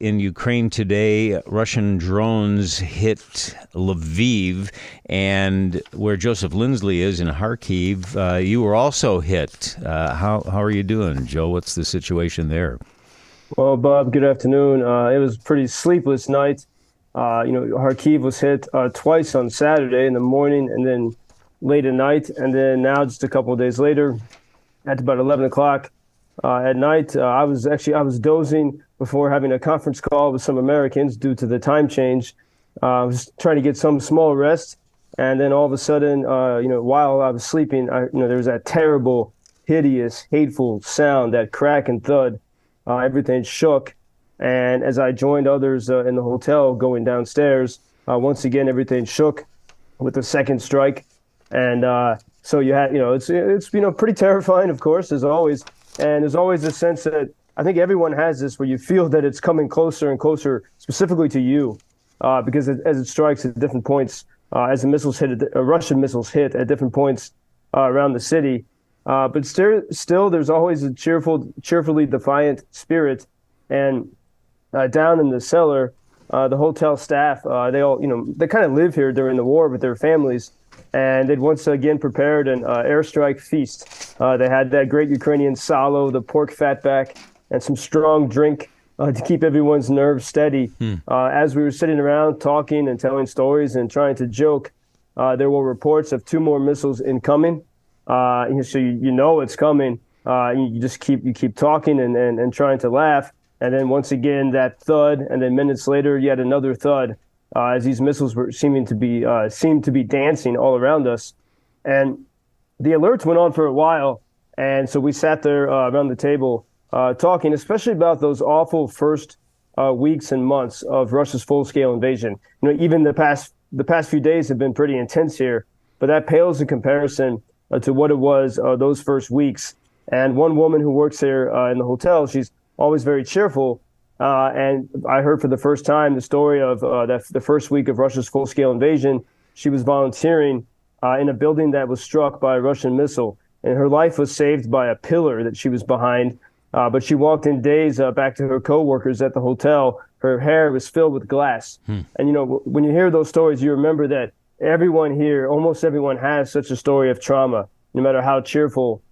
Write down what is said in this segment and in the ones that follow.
in Ukraine today. Russian drones hit Lviv, and where Joseph Lindsley is in Kharkiv, you were also hit. How are you doing, Joe? What's the situation there? Well, Bob, good afternoon. It was a pretty sleepless night. Kharkiv was hit twice on Saturday in the morning and then late at night. And then now, just a couple of days later, at about 11 o'clock at night, I was dozing before having a conference call with some Americans due to the time change. I was trying to get some small rest. And then all of a sudden, while I was sleeping, there was that terrible, hideous, hateful sound, that crack and thud. Everything shook. And as I joined others in the hotel going downstairs, once again, everything shook with the second strike. And so you had, it's pretty terrifying, of course, as always. And there's always a sense that I think everyone has this where you feel that it's coming closer and closer, specifically to you, because as it strikes at different points, as the missiles hit, Russian missiles hit at different points around the city. But still, there's always a cheerfully defiant spirit. And down in the cellar, the hotel staff, they kind of live here during the war with their families. And they'd once again prepared an airstrike feast. They had that great Ukrainian salo, the pork fatback, and some strong drink to keep everyone's nerves steady. As we were sitting around talking and telling stories and trying to joke, there were reports of 2 more missiles incoming. So you know it's coming. You just keep talking and trying to laugh. And then once again, that thud, and then minutes later, yet another thud, as these missiles were seemed to be dancing all around us. And the alerts went on for a while. And so we sat there around the table talking, especially about those awful first weeks and months of Russia's full-scale invasion. Even the past few days have been pretty intense here, but that pales in comparison to what it was those first weeks. And one woman who works here in the hotel, she's always very cheerful. And I heard for the first time the story of the first week of Russia's full-scale invasion. She was volunteering in a building that was struck by a Russian missile, and her life was saved by a pillar that she was behind. But she walked in days back to her coworkers at the hotel. Her hair was filled with glass. And, when you hear those stories, you remember that everyone here, almost everyone, has such a story of trauma, no matter how cheerful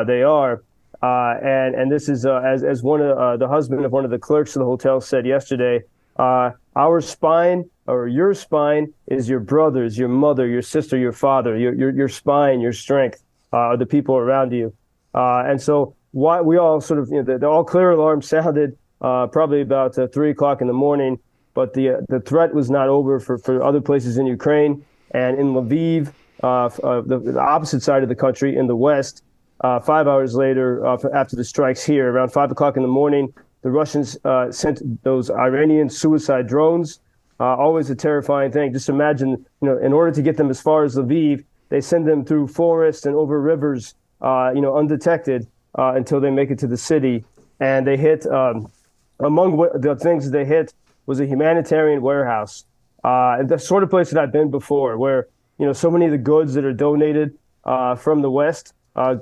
they are. And this is, as one of the husband of one of the clerks of the hotel said yesterday, our spine, or your spine, is your brothers, your mother, your sister, your father. Your spine, your strength, are the people around you. And so we all sort of, the all clear alarm sounded probably about 3 o'clock in the morning, but the threat was not over for other places in Ukraine. And in Lviv, the opposite side of the country, in the west, 5 hours later, after the strikes here, around 5 o'clock in the morning, the Russians sent those Iranian suicide drones. Always a terrifying thing. Just imagine, in order to get them as far as Lviv, they send them through forests and over rivers, undetected until they make it to the city. And they hit, among the things that they hit was a humanitarian warehouse. The sort of place that I've been before, where, so many of the goods that are donated from the West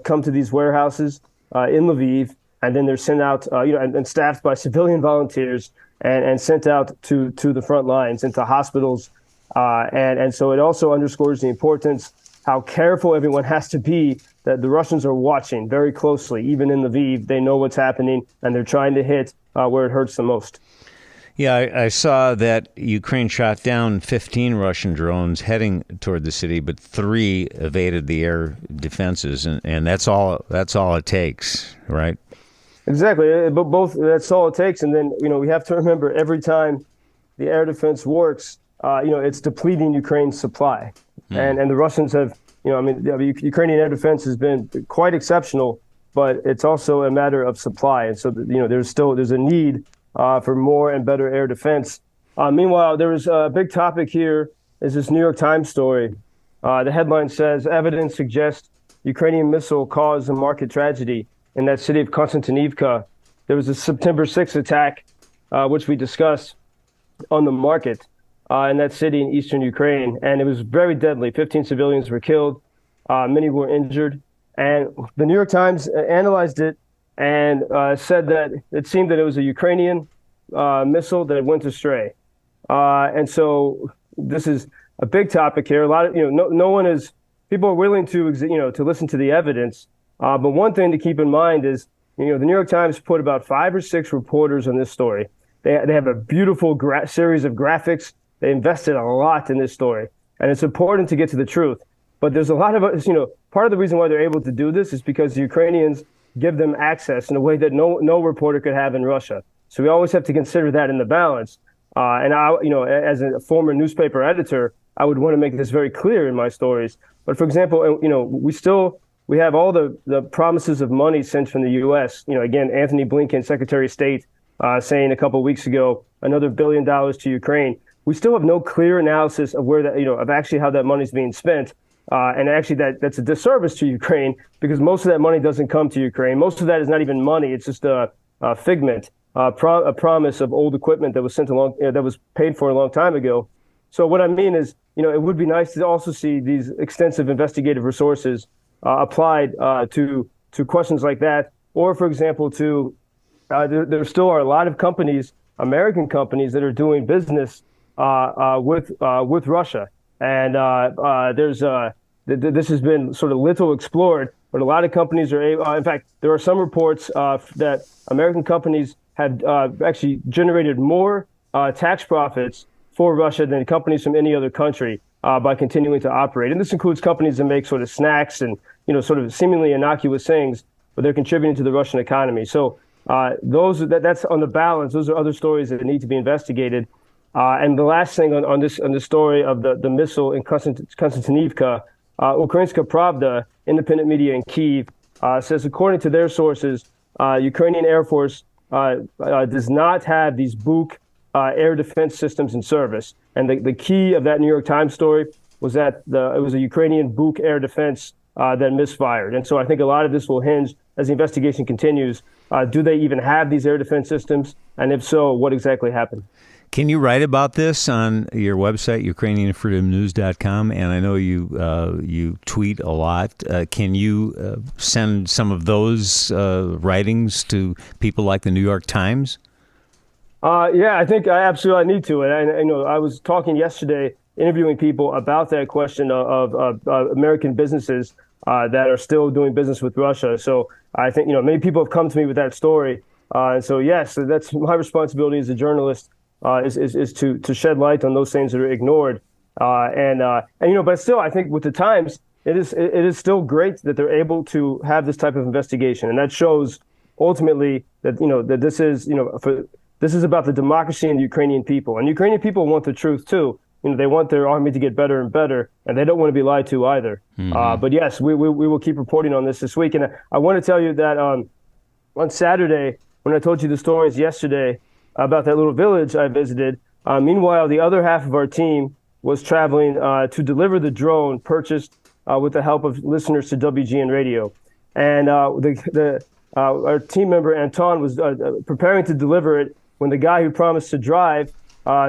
come to these warehouses in Lviv, and then they're sent out, and staffed by civilian volunteers and sent out to the front lines, into hospitals. And so it also underscores the importance, how careful everyone has to be, that the Russians are watching very closely. Even in Lviv, they know what's happening, and they're trying to hit where it hurts the most. Yeah, I saw that Ukraine shot down 15 Russian drones heading toward the city, but 3 evaded the air defenses, and that's all it takes, right? Exactly, but that's all it takes. And then, we have to remember, every time the air defense works, it's depleting Ukraine's supply. And the Russians have, the Ukrainian air defense has been quite exceptional, but it's also a matter of supply. And so, there's a need for more and better air defense. Meanwhile, there was a big topic here, is this New York Times story. The headline says, evidence suggests Ukrainian missile caused a market tragedy in that city of Kostiantynivka. There was a September 6th attack, which we discussed, on the market in that city in eastern Ukraine. And it was very deadly. 15 civilians were killed. Many were injured. And the New York Times analyzed it and said that it seemed that it was a Ukrainian missile that went astray. And so this is a big topic here. A lot of, no one is, people are willing to, to listen to the evidence. But one thing to keep in mind is, the New York Times put about 5 or 6 reporters on this story. They have a beautiful series of graphics. They invested a lot in this story, and it's important to get to the truth. But there's a lot of, part of the reason why they're able to do this is because the Ukrainians give them access in a way that no reporter could have in Russia. So we always have to consider that in the balance. And I, as a former newspaper editor, I would want to make this very clear in my stories. But for example, we have all the promises of money sent from the U.S. Again, Anthony Blinken, Secretary of State, saying a couple of weeks ago, another $1 billion to Ukraine. We still have no clear analysis of where that, of actually how that money's being spent. And actually that's a disservice to Ukraine because most of that money doesn't come to Ukraine. Most of that is not even money. It's just a figment, a promise of old equipment that was sent along, that was paid for a long time ago. So what I mean is, it would be nice to also see these extensive investigative resources applied to questions like that. Or, for example, there still are a lot of companies, American companies, that are doing business with Russia. And this has been sort of little explored, but a lot of companies are able, in fact, there are some reports that American companies have actually generated more tax profits for Russia than companies from any other country by continuing to operate. And this includes companies that make sort of snacks and, sort of seemingly innocuous things, but they're contributing to the Russian economy. So that's on the balance. Those are other stories that need to be investigated. And the last thing on this story of the missile in Kostiantynivka, Ukrainska Pravda, independent media in Kyiv, says according to their sources, Ukrainian Air Force does not have these Buk air defense systems in service. And the key of that New York Times story was that it was a Ukrainian Buk air defense that misfired. And so I think a lot of this will hinge as the investigation continues. Do they even have these air defense systems? And if so, what exactly happened? Can you write about this on your website, UkrainianFreedomNews.com? And I know you tweet a lot. Can you send some of those writings to people like the New York Times? Yeah, I think I absolutely need to. And I was talking yesterday, interviewing people about that question of American businesses that are still doing business with Russia. So I think, many people have come to me with that story. And so, yes, that's my responsibility as a journalist. Is to shed light on those things that are ignored, but still, I think with the Times, it is still great that they're able to have this type of investigation, and that shows ultimately that that this is about the democracy and the Ukrainian people, and Ukrainian people want the truth too. They want their army to get better and better, and they don't want to be lied to either. Mm-hmm. But yes, we will keep reporting on this week, and I want to tell you that on Saturday, when I told you the stories yesterday about that little village I visited. Meanwhile, the other half of our team was traveling to deliver the drone purchased with the help of listeners to WGN Radio. And our team member, Anton, was preparing to deliver it when the guy who promised to drive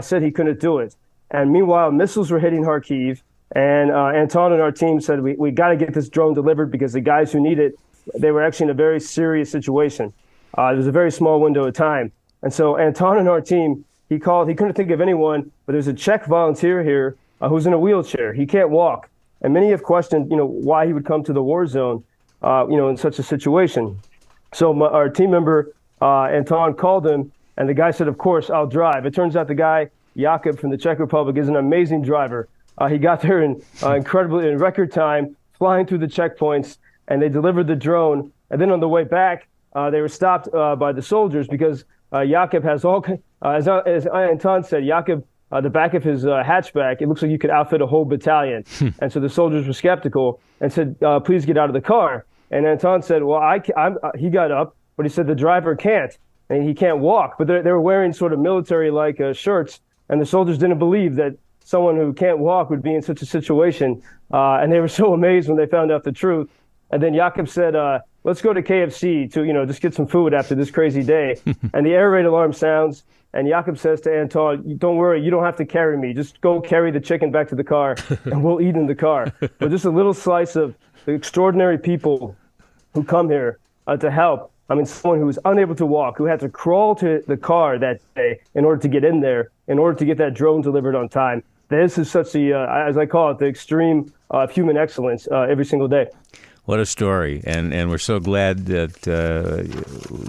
said he couldn't do it. And meanwhile, missiles were hitting Kharkiv. And Anton and our team said, we got to get this drone delivered because the guys who need it, they were actually in a very serious situation. It was a very small window of time. And so Anton and our team, he called, he couldn't think of anyone, but there's a Czech volunteer here who's in a wheelchair. He can't walk. And many have questioned, why he would come to the war zone, in such a situation. So our team member, Anton, called him, and the guy said, of course, I'll drive. It turns out the guy, Jakub from the Czech Republic, is an amazing driver. He got there in record time, flying through the checkpoints, and they delivered the drone. And then on the way back, they were stopped by the soldiers because Jakub has as Anton said, Jakub, the back of his hatchback, it looks like you could outfit a whole battalion. And so the soldiers were skeptical and said, please get out of the car. And Anton said, well, he got up, but he said the driver can't, and he can't walk. But they were wearing sort of military-like shirts, and the soldiers didn't believe that someone who can't walk would be in such a situation. And they were so amazed when they found out the truth. And then Jakub said, let's go to KFC to, just get some food after this crazy day. And the air raid alarm sounds, and Jakub says to Anton, don't worry, you don't have to carry me. Just go carry the chicken back to the car, and we'll eat in the car. But just a little slice of the extraordinary people who come here to help. I mean, someone who was unable to walk, who had to crawl to the car that day in order to get in there, in order to get that drone delivered on time. This is such the, as I call it, the extreme of human excellence every single day. What a story. And we're so glad that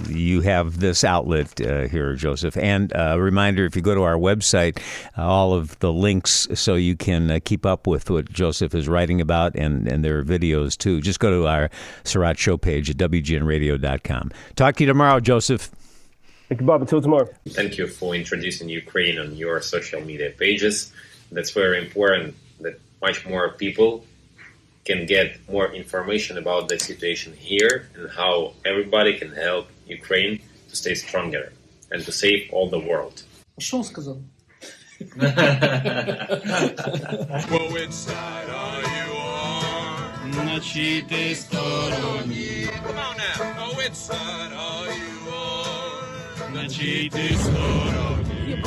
you have this outlet here, Joseph. And a reminder, if you go to our website, all of the links so you can keep up with what Joseph is writing about, and there are videos, too. Just go to our Sirott show page at wgnradio.com. Talk to you tomorrow, Joseph. Thank you, Bob. Until tomorrow. Thank you for introducing Ukraine on your social media pages. That's very important that much more people can get more information about the situation here and how everybody can help Ukraine to stay stronger and to save all the world. Що він сказав? Well, which side are you on? На чій ти стороні? Come on now. Oh, which side are you on? На чій ти стороні?